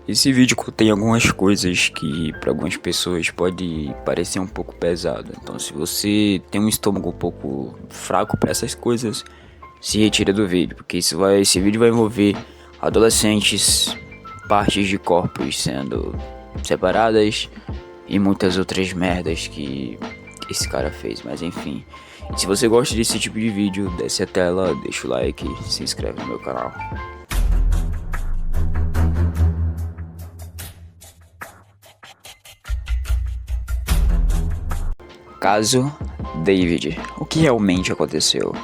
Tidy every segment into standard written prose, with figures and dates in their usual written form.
Esse vídeo contém algumas coisas que para algumas pessoas pode parecer um pouco pesado. Então, se você tem um estômago um pouco fraco para essas coisas, se retira do vídeo, porque esse vídeo vai envolver adolescentes, partes de corpos sendo separadas e muitas outras merdas que esse cara fez. Mas enfim, se você gosta desse tipo de vídeo, desce a tela, deixa o like, se inscreve no meu canal. Caso David. O que realmente aconteceu?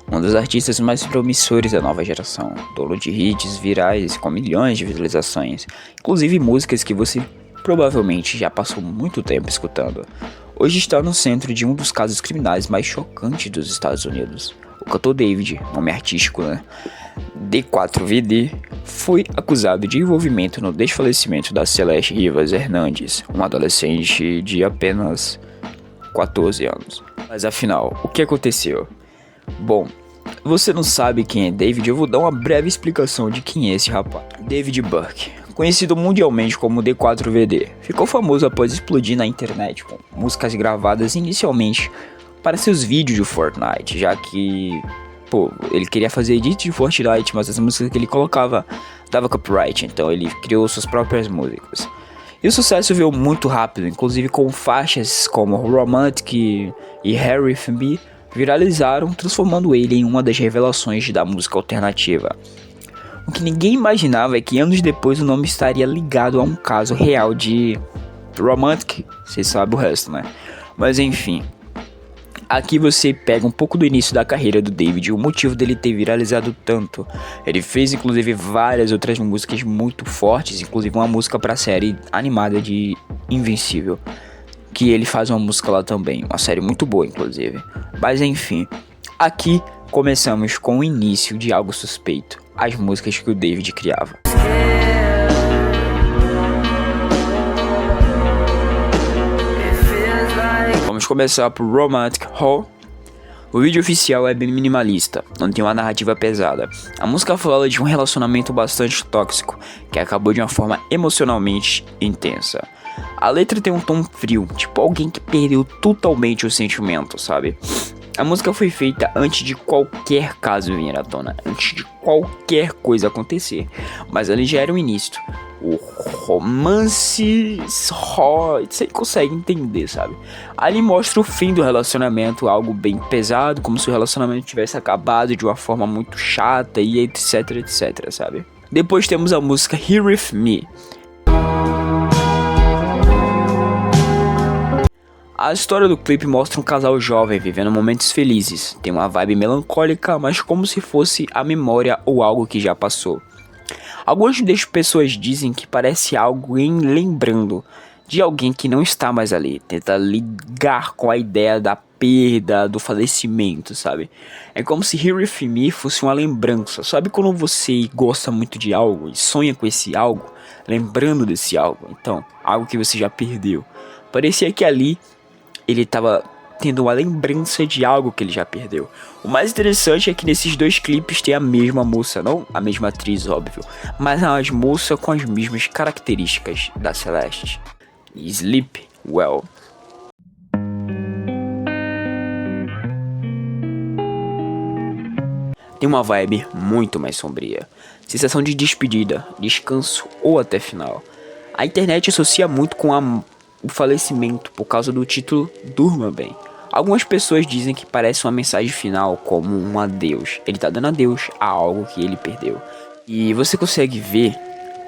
Um dos artistas mais promissores da nova geração, dono de hits virais com milhões de visualizações, inclusive músicas que você provavelmente já passou muito tempo escutando, hoje está no centro de um dos casos criminais mais chocantes dos Estados Unidos. O cantor David, nome artístico, né? D4VD, foi acusado de envolvimento no desfalecimento da Celeste Rivas Hernandes, uma adolescente de apenas 14 anos. Mas afinal, o que aconteceu? Bom, você não sabe quem é David, eu vou dar uma breve explicação de quem é esse rapaz. David Burke, conhecido mundialmente como D4VD, ficou famoso após explodir na internet com músicas gravadas inicialmente para seus vídeos de Fortnite, já que, ele queria fazer edit de Fortnite, mas as músicas que ele colocava dava copyright, então ele criou suas próprias músicas. E o sucesso veio muito rápido, inclusive com faixas como Romantic e Harry F.B. viralizaram, transformando ele em uma das revelações da música alternativa. O que ninguém imaginava é que anos depois o nome estaria ligado a um caso real de Romantic, vocês sabem o resto, né? Mas enfim, aqui você pega um pouco do início da carreira do David e o motivo dele ter viralizado tanto. Ele fez inclusive várias outras músicas muito fortes, inclusive uma música para a série animada de Invencível, que ele faz uma música lá também, uma série muito boa inclusive. Mas enfim, aqui começamos com o início de algo suspeito, as músicas que o David criava. Vamos começar por Romantic Hall. O vídeo oficial é bem minimalista, não tem uma narrativa pesada. A música fala de um relacionamento bastante tóxico, que acabou de uma forma emocionalmente intensa. A letra tem um tom frio, tipo alguém que perdeu totalmente o sentimento, sabe? A música foi feita antes de qualquer caso vir à tona, antes de qualquer coisa acontecer, mas ali já era o início. O romance, você consegue entender, sabe? Ali mostra o fim do relacionamento, algo bem pesado, como se o relacionamento tivesse acabado de uma forma muito chata e etc, etc, sabe? Depois temos a música Here With Me. A história do clipe mostra um casal jovem vivendo momentos felizes. Tem uma vibe melancólica, mas como se fosse a memória ou algo que já passou. Algumas das pessoas dizem que parece alguém lembrando de alguém que não está mais ali. Tenta ligar com a ideia da perda, do falecimento, sabe? É como se Here With Me fosse uma lembrança. Sabe quando você gosta muito de algo e sonha com esse algo? Lembrando desse algo. Então, algo que você já perdeu. Parecia que ali ele estava tendo uma lembrança de algo que ele já perdeu. O mais interessante é que nesses dois clipes tem a mesma moça, não a mesma atriz, óbvio, mas as moças com as mesmas características da Celeste. Sleep Well. Tem uma vibe muito mais sombria, sensação de despedida, descanso ou até final. A internet associa muito com o falecimento por causa do título Durma Bem. Algumas pessoas dizem que parece uma mensagem final, como um adeus. Ele tá dando adeus a algo que ele perdeu. E você consegue ver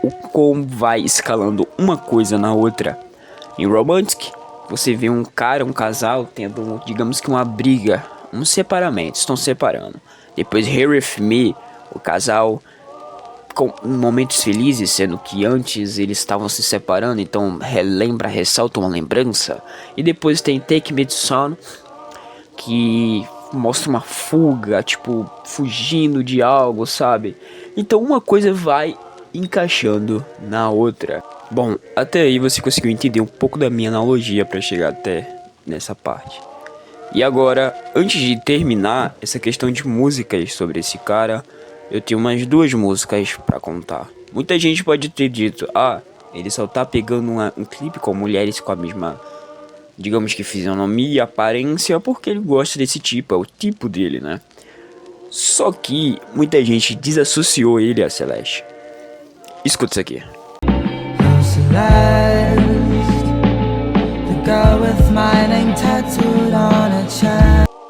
o como vai escalando uma coisa na outra. Em Romantic, você vê um casal tendo, digamos que uma briga, um separamento, estão separando. Depois Here With Me, o casal com momentos felizes, sendo que antes eles estavam se separando, então ressalta uma lembrança. E depois tem Take Me To Sun, que mostra uma fuga, tipo, fugindo de algo, sabe? Então uma coisa vai encaixando na outra. Bom, até aí você conseguiu entender um pouco da minha analogia para chegar até nessa parte. E agora, antes de terminar essa questão de músicas sobre esse cara, eu tenho umas duas músicas pra contar. Muita gente pode ter dito, ele só tá pegando um clipe com mulheres com a mesma, digamos que fisionomia e aparência, porque ele gosta desse tipo, é o tipo dele, né? Só que muita gente desassociou ele a Celeste. Escuta isso aqui.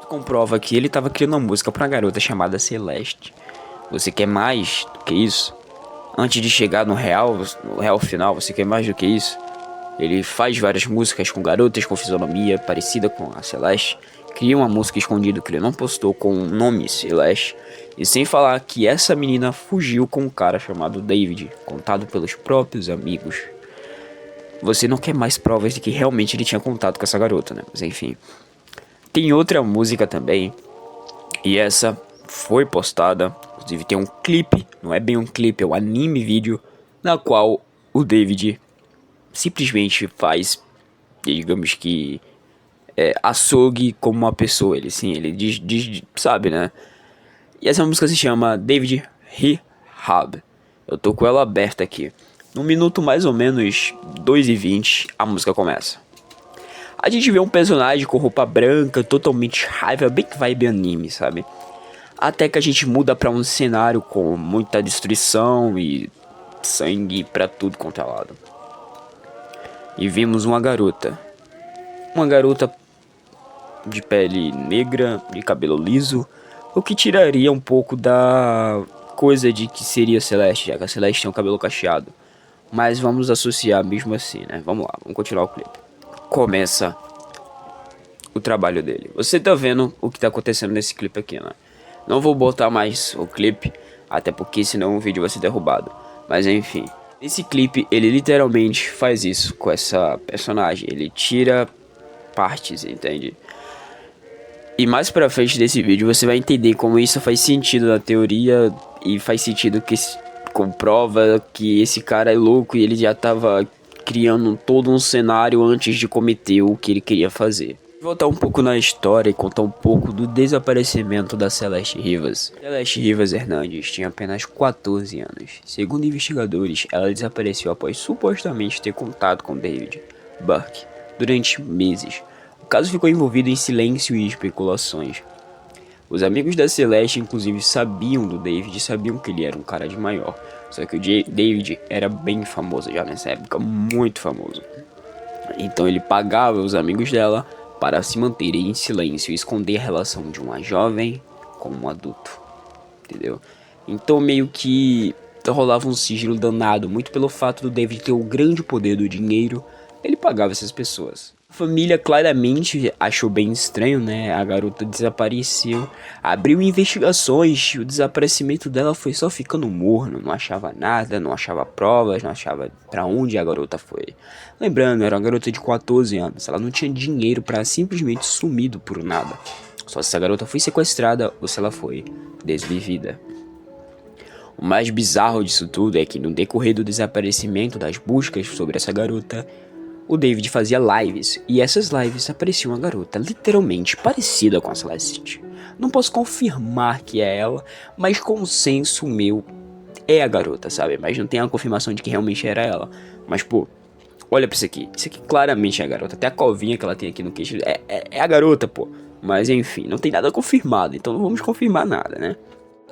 Comprova que ele tava criando uma música pra uma garota chamada Celeste. Você quer mais do que isso? Antes de chegar no real final, você quer mais do que isso? Ele faz várias músicas com garotas com fisionomia parecida com a Celeste. Cria uma música escondida que ele não postou com o nome Celeste. E sem falar que essa menina fugiu com um cara chamado David, contado pelos próprios amigos. Você não quer mais provas de que realmente ele tinha contato com essa garota, né? Mas enfim. Tem outra música também. E essa foi postada. Inclusive tem um clipe. Não é bem um clipe, é um anime vídeo. Na qual o David simplesmente faz, digamos que, açougue como uma pessoa. Ele diz, sabe, né? E essa música se chama David Rehab. Eu tô com ela aberta aqui. No minuto mais ou menos 2:20, a música começa. A gente vê um personagem com roupa branca, totalmente raiva, bem que vibe anime, sabe? Até que a gente muda pra um cenário com muita destruição e sangue pra tudo quanto é lado. E vimos uma garota. Uma garota de pele negra, de cabelo liso, o que tiraria um pouco da coisa de que seria Celeste, já que a Celeste tem um cabelo cacheado. Mas vamos associar mesmo assim, né? Vamos lá, vamos continuar o clipe. Começa o trabalho dele. Você tá vendo o que tá acontecendo nesse clipe aqui, né? Não vou botar mais o clipe, até porque senão o vídeo vai ser derrubado. Mas enfim, nesse clipe ele literalmente faz isso com essa personagem. Ele tira partes, entende? E mais pra frente desse vídeo você vai entender como isso faz sentido na teoria e faz sentido que comprova que esse cara é louco e ele já tava criando todo um cenário antes de cometer o que ele queria fazer. Vou voltar um pouco na história e contar um pouco do desaparecimento da Celeste Rivas. Celeste Rivas Hernandes tinha apenas 14 anos. Segundo investigadores, ela desapareceu após supostamente ter contato com David Burke durante meses. O caso ficou envolvido em silêncio e especulações. Os amigos da Celeste inclusive sabiam do David e sabiam que ele era um cara de maior. Só que o David era bem famoso já nessa época, muito famoso. Então ele pagava os amigos dela para se manterem em silêncio e esconder a relação de uma jovem com um adulto. Entendeu? Então meio que rolava um sigilo danado, muito pelo fato do David ter o grande poder do dinheiro, ele pagava essas pessoas. A família claramente achou bem estranho, né? A garota desapareceu, abriu investigações, o desaparecimento dela foi só ficando morno, não achava nada, não achava provas, não achava pra onde a garota foi. Lembrando, era uma garota de 14 anos, ela não tinha dinheiro pra simplesmente sumido por nada. Só se a garota foi sequestrada ou se ela foi desvivida. O mais bizarro disso tudo é que no decorrer do desaparecimento das buscas sobre essa garota, o David fazia lives, e essas lives aparecia uma garota literalmente parecida com a Celeste. Não posso confirmar que é ela, mas consenso meu é a garota, sabe? Mas não tem a confirmação de que realmente era ela. Mas pô, olha pra isso aqui claramente é a garota, até a covinha que ela tem aqui no queixo é a garota, pô. Mas enfim, não tem nada confirmado, então não vamos confirmar nada, né?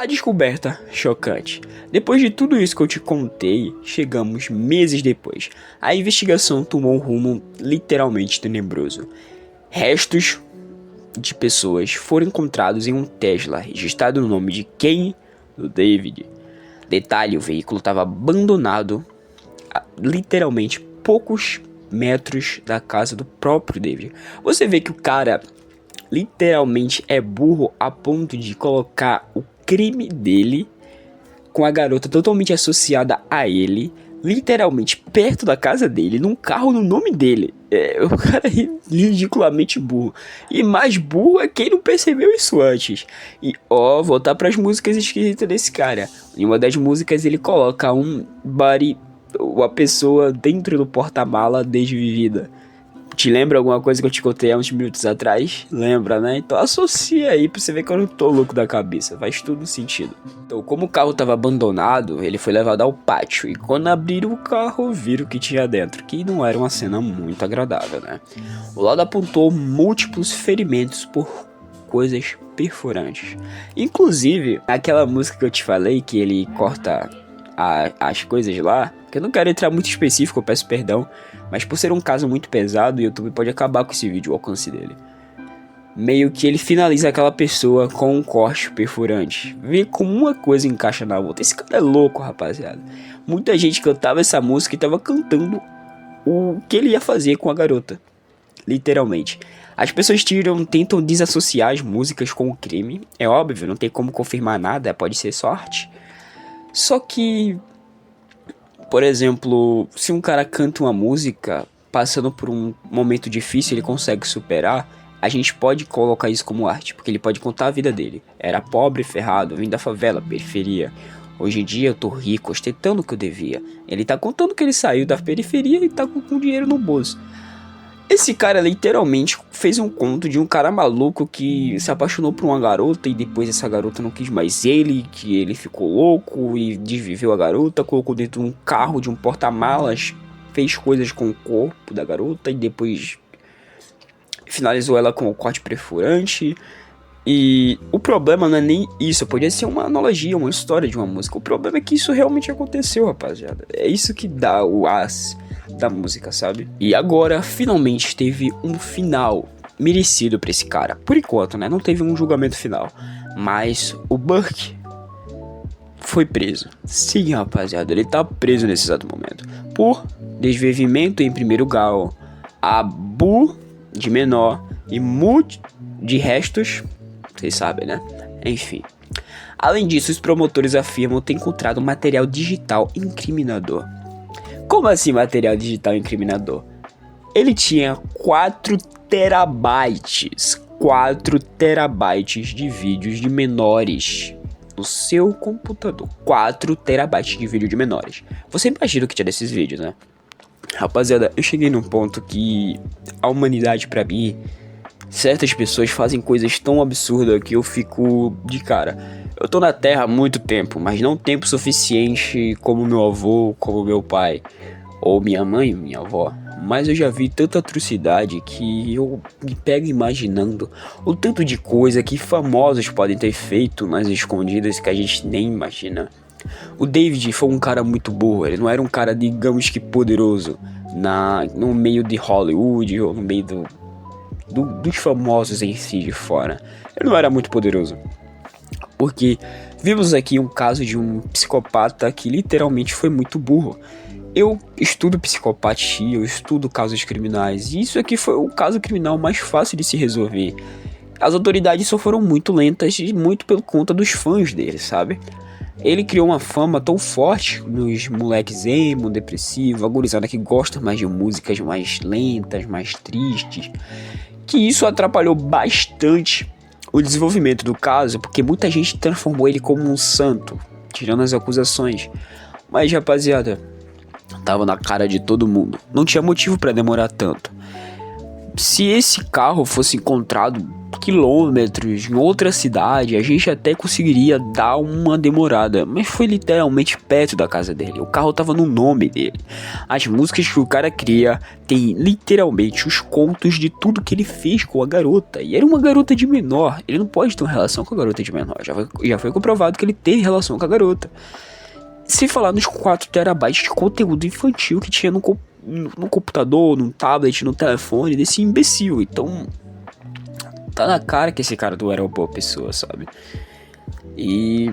A descoberta chocante. Depois de tudo isso que eu te contei, chegamos meses depois. A investigação tomou um rumo literalmente tenebroso. Restos de pessoas foram encontrados em um Tesla registrado no nome de quem? Do David. Detalhe, o veículo estava abandonado a literalmente poucos metros da casa do próprio David. Você vê que o cara literalmente é burro a ponto de colocar o crime dele com a garota totalmente associada a ele, literalmente perto da casa dele, num carro no nome dele. O cara é ridiculamente burro. E mais burro é quem não percebeu isso antes. E voltar para as músicas esquisitas desse cara. Em uma das músicas ele coloca uma pessoa dentro do porta-mala desvivida. Te lembra alguma coisa que eu te contei há uns minutos atrás? Lembra, né? Então associa aí pra você ver que eu não tô louco da cabeça. Faz tudo sentido. Então, como o carro tava abandonado, ele foi levado ao pátio. E quando abriram o carro, viram o que tinha dentro. Que não era uma cena muito agradável, né? O laudo apontou múltiplos ferimentos por coisas perfurantes. Inclusive, aquela música que eu te falei, que ele corta as coisas lá, que eu não quero entrar muito específico, eu peço perdão, mas por ser um caso muito pesado, o YouTube pode acabar com esse vídeo, o alcance dele. Meio que ele finaliza aquela pessoa com um corte perfurante. Vê como uma coisa encaixa na outra. Esse cara é louco, rapaziada. Muita gente cantava essa música e tava cantando o que ele ia fazer com a garota. Literalmente. As pessoas tentam desassociar as músicas com o crime. É óbvio, não tem como confirmar nada, pode ser sorte. Só que, por exemplo, se um cara canta uma música passando por um momento difícil, ele consegue superar, a gente pode colocar isso como arte, porque ele pode contar a vida dele. Era pobre, ferrado, vim da favela, periferia. Hoje em dia eu tô rico, ostentando o que eu devia. Ele tá contando que ele saiu da periferia e tá com dinheiro no bolso. Esse cara literalmente fez um conto de um cara maluco que se apaixonou por uma garota e depois essa garota não quis mais ele, que ele ficou louco e desviveu a garota, colocou dentro de um carro, de um porta-malas, fez coisas com o corpo da garota e depois finalizou ela com o corte perfurante. E o problema não é nem isso, podia ser uma analogia, uma história de uma música. O problema é que isso realmente aconteceu, rapaziada. É isso que dá o as da música, sabe? E agora, finalmente, teve um final merecido pra esse cara. Por enquanto, né? Não teve um julgamento final. Mas o Burke foi preso. Sim, rapaziada, ele tá preso nesse exato momento. Por desvivimento em primeiro grau, abu de menor e mut de restos. Vocês sabem, né? Enfim. Além disso, os promotores afirmam ter encontrado material digital incriminador. Como assim material digital incriminador? Ele tinha 4 terabytes. 4 terabytes de vídeos de menores no seu computador. 4 terabytes de vídeo de menores. Você imagina o que tinha desses vídeos, né? Rapaziada, eu cheguei num ponto que a humanidade, pra mim, certas pessoas fazem coisas tão absurdas que eu fico de cara. Eu tô na Terra há muito tempo, mas não tempo suficiente como meu avô, como meu pai, ou minha mãe, minha avó. Mas eu já vi tanta atrocidade que eu me pego imaginando o tanto de coisa que famosos podem ter feito nas escondidas que a gente nem imagina. O David foi um cara muito burro, ele não era um cara, digamos que poderoso no meio de Hollywood ou no meio dos famosos em si de fora. Ele não era muito poderoso. Porque vimos aqui um caso de um psicopata que literalmente foi muito burro. Eu estudo psicopatia, eu estudo casos criminais, e isso aqui foi o caso criminal mais fácil de se resolver. As autoridades só foram muito lentas e muito por conta dos fãs dele, sabe? Ele criou uma fama tão forte nos moleques emo, depressivo, a gurizada que gosta mais de músicas mais lentas, mais tristes, que isso atrapalhou bastante o desenvolvimento do caso, porque muita gente transformou ele como um santo, tirando as acusações. Mas, rapaziada, tava na cara de todo mundo, não tinha motivo pra demorar tanto. Se esse carro fosse encontrado quilômetros em outra cidade, a gente até conseguiria dar uma demorada, mas foi literalmente perto da casa dele. O carro tava no nome dele. As músicas que o cara cria tem literalmente os contos de tudo que ele fez com a garota, e era uma garota de menor. Ele não pode ter uma relação com a garota de menor, já foi comprovado que ele teve relação com a garota. Sem falar nos 4 terabytes de conteúdo infantil que tinha no computador, no tablet, no telefone desse imbecil. Então tá na cara que esse cara não era uma boa pessoa, sabe? E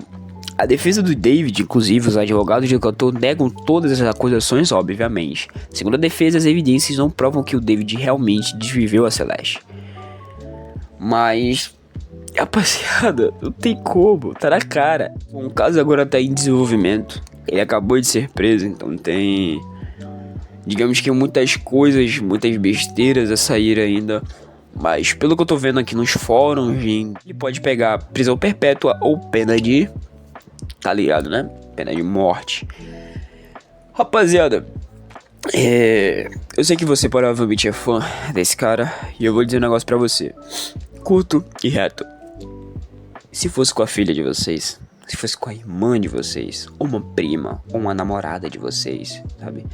a defesa do David, inclusive os advogados do cantor, negam todas as acusações, obviamente. Segundo a defesa, as evidências não provam que o David realmente desviveu a Celeste. Mas, rapaziada, não tem como, tá na cara. O caso agora tá em desenvolvimento. Ele acabou de ser preso, então tem, digamos que muitas coisas, muitas besteiras a sair ainda. Mas pelo que eu tô vendo aqui nos fóruns, ele pode pegar prisão perpétua ou pena de... tá ligado, né? Pena de morte. Rapaziada, Eu sei que você provavelmente é fã desse cara, e eu vou dizer um negócio pra você. Curto e reto. Se fosse com a filha de vocês, se fosse com a irmã de vocês, ou uma prima, ou uma namorada de vocês, sabe?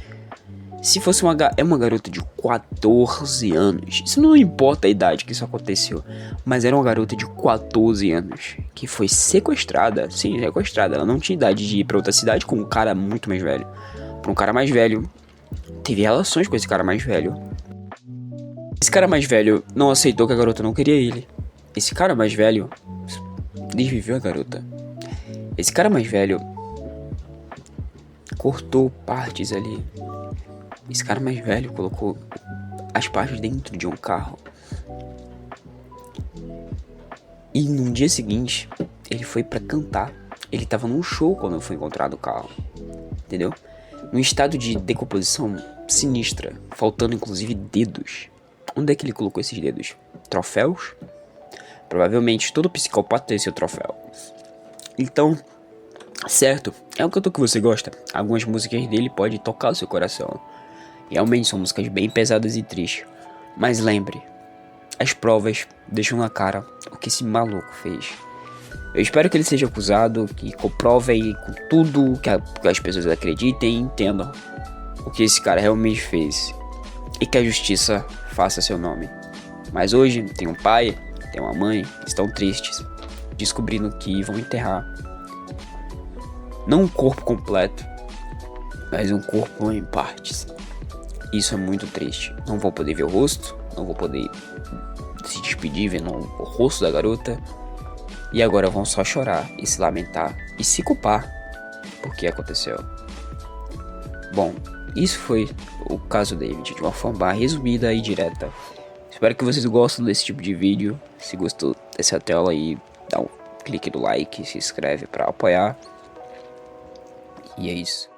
Se fosse uma garota de 14 anos, isso não importa a idade que isso aconteceu, mas era uma garota de 14 anos que foi sequestrada, sim, sequestrada. Ela não tinha idade de ir pra outra cidade com um cara muito mais velho. Pra um cara mais velho, teve relações com esse cara mais velho. Esse cara mais velho não aceitou que a garota não queria ele. Esse cara mais velho desviveu a garota. Esse cara mais velho cortou partes ali. Esse cara mais velho colocou as partes dentro de um carro. E no dia seguinte, ele foi pra cantar. Ele tava num show quando foi encontrado o carro. Entendeu? Num estado de decomposição sinistra, faltando inclusive dedos. Onde é que ele colocou esses dedos? Troféus? Provavelmente todo psicopata tem seu troféu. Então, certo, é um cantor que você gosta. Algumas músicas dele podem tocar o seu coração. Realmente são músicas bem pesadas e tristes. Mas lembre, as provas deixam na cara o que esse maluco fez. Eu espero que ele seja acusado, que comprove aí com tudo que as pessoas acreditem e entendam o que esse cara realmente fez. E que a justiça faça seu nome. Mas hoje tem um pai, tem uma mãe, eles estão tristes, descobrindo que vão enterrar não um corpo completo, mas um corpo em partes. Isso é muito triste. Não vou poder ver o rosto, não vou poder se despedir vendo o rosto da garota. E agora vão só chorar e se lamentar e se culpar por que aconteceu. Bom, isso foi o caso David, de uma forma resumida e direta. Espero que vocês gostem desse tipo de vídeo. Se gostou dessa tela aí, dá um clique no like, se inscreve pra apoiar. E é isso.